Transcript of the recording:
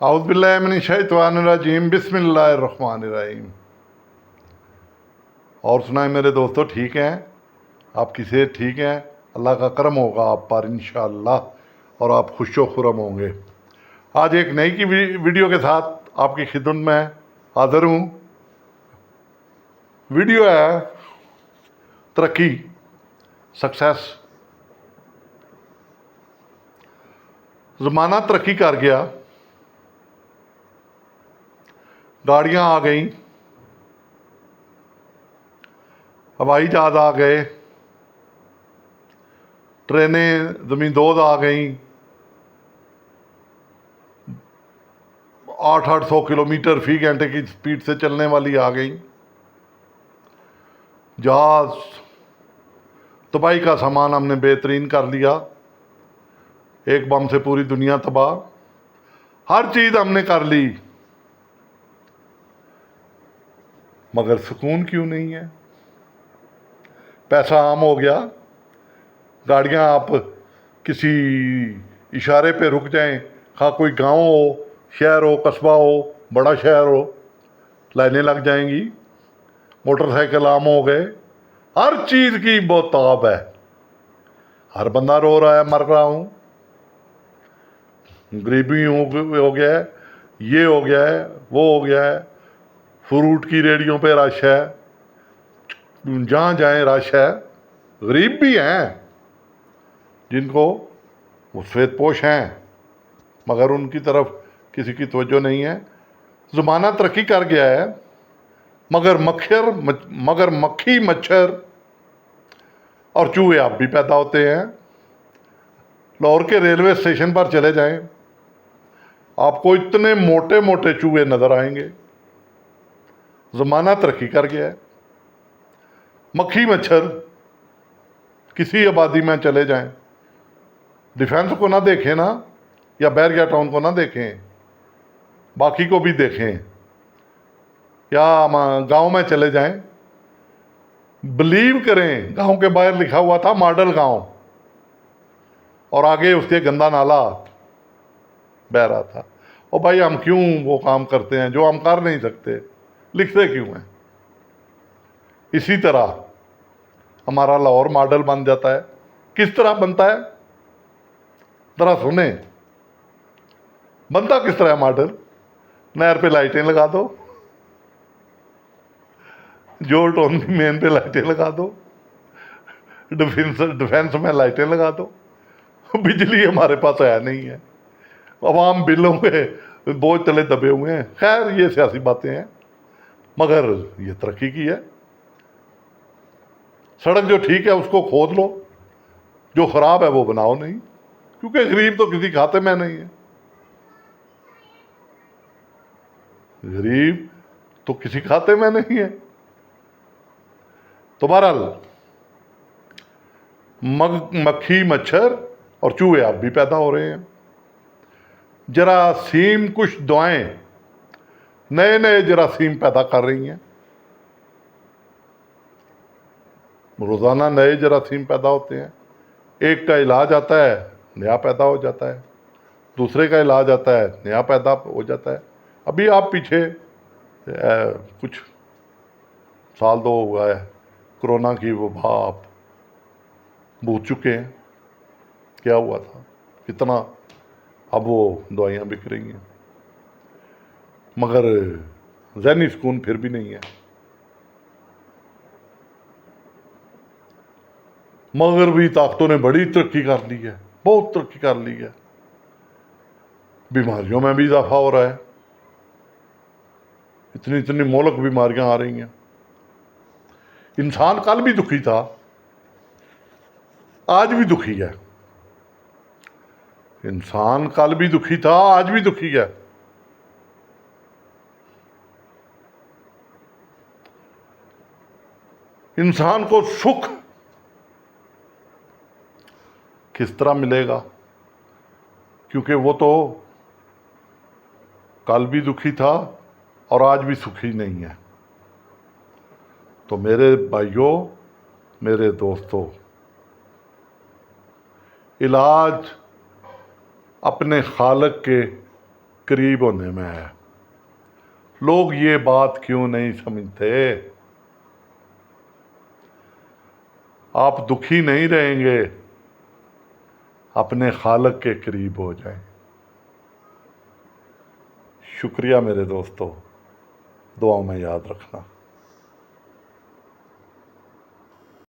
औज़ुबिल्लाहिमिनश्शैतानिर्रजीम बिस्मिल्लाहिर्रहमानिर्रहीम। और सुनाए मेरे दोस्तों, ठीक हैं? आपकी सेहत ठीक है? अल्लाह का करम होगा आप पर इंशाअल्लाह और आप खुश व खुरम होंगे। आज एक नई की वीडियो के साथ आपकी खिदमत में हाज़िर हूँ। वीडियो है तरक्की, सक्सेस। ज़माना तरक्की कर गया, गाड़ियाँ आ गई, हवाई जहाज़ आ गए, ट्रेनें ज़मींदोज़ आ गई, 800 किलोमीटर फी घंटे की स्पीड से चलने वाली आ गई। जहाज़, तबाही का सामान हमने बेहतरीन कर लिया। एक बम से पूरी दुनिया तबाह। हर चीज़ हमने कर ली, मगर सुकून क्यों नहीं है? पैसा आम हो गया, गाड़ियाँ आप किसी इशारे पे रुक जाएं, खा कोई गांव हो, शहर हो, कस्बा हो, बड़ा शहर हो, लाइनें लग जाएंगी। मोटरसाइकिल आम हो गए, हर चीज़ की बहुत ताब है। हर बंदा रो रहा है, मर रहा हूँ, गरीबी हो गया है, ये हो गया है, वो हो गया है। फ्रूट की रेडियों पे रश है, जहाँ जाएं रश है। गरीब भी हैं जिनको वो श्वेतपोश हैं, मगर उनकी तरफ किसी की तवज्जो नहीं है। ज़माना तरक्की कर गया है, मगर मक्खी, मच्छर और चूहे आप भी पैदा होते हैं। लाहौर के रेलवे स्टेशन पर चले जाएं, आपको इतने मोटे मोटे चूहे नज़र आएंगे। ज़माना तरक्की कर गया है। मक्खी मच्छर किसी आबादी में चले जाएं, डिफेंस को ना देखें ना, या बैरिया टाउन को ना देखें, बाकी को भी देखें, या गांव में चले जाएं, बिलीव करें, गांव के बाहर लिखा हुआ था मॉडल गांव, और आगे उसके गंदा नाला बह रहा था। और भाई, हम क्यों वो काम करते हैं जो हम कर नहीं सकते? लिखते क्यों हैं? इसी तरह हमारा लाहौर मॉडल बन जाता है। किस तरह बनता है, जरा सुने। बनता किस तरह है मॉडल? नहर पे लाइटें लगा दो, जोर टोन की मेन पे लाइटें लगा दो, डिफेंस में लाइटें लगा दो। बिजली हमारे पास है नहीं है, अवाम बिलों के बोझ तले दबे हुए हैं। खैर, ये सियासी बातें हैं, मगर ये तरक्की की है। सड़क जो ठीक है उसको खोद लो, जो खराब है वो बनाओ नहीं, क्योंकि गरीब तो किसी खाते में नहीं है। गरीब तो किसी खाते में नहीं है। तो बहरहाल, मक्खी मच्छर और चूहे आप भी पैदा हो रहे हैं। जरासीम, कुछ दवाएं नए नए जरासीम पैदा कर रही हैं। रोजाना नए जरासीम पैदा होते हैं। एक का इलाज आता है, नया पैदा हो जाता है, दूसरे का इलाज आता है, नया पैदा हो जाता है। अभी आप पीछे कुछ साल दो हुआ है, कोरोना की वबा आप भूल चुके हैं, क्या हुआ था, कितना अब वो दवाइयाँ बिक रही हैं, मगर ज़हनी सुकून फिर भी नहीं है। मगर भी ताकतों ने बड़ी तरक्की कर ली है, बहुत तरक्की कर ली है। बीमारियों में भी इजाफा हो रहा है, इतनी इतनी मोहलक बीमारियां आ रही हैं। इंसान कल भी दुखी था, आज भी दुखी है। इंसान कल भी दुखी था, आज भी दुखी है। इंसान को सुख किस तरह मिलेगा? क्योंकि वो तो कल भी दुखी था और आज भी सुखी नहीं है। तो मेरे भाइयों, मेरे दोस्तों, इलाज अपने खालिक के करीब होने में है। लोग ये बात क्यों नहीं समझते? आप दुखी नहीं रहेंगे, अपने खालिक के करीब हो जाएं। शुक्रिया मेरे दोस्तों, दुआओं में याद रखना।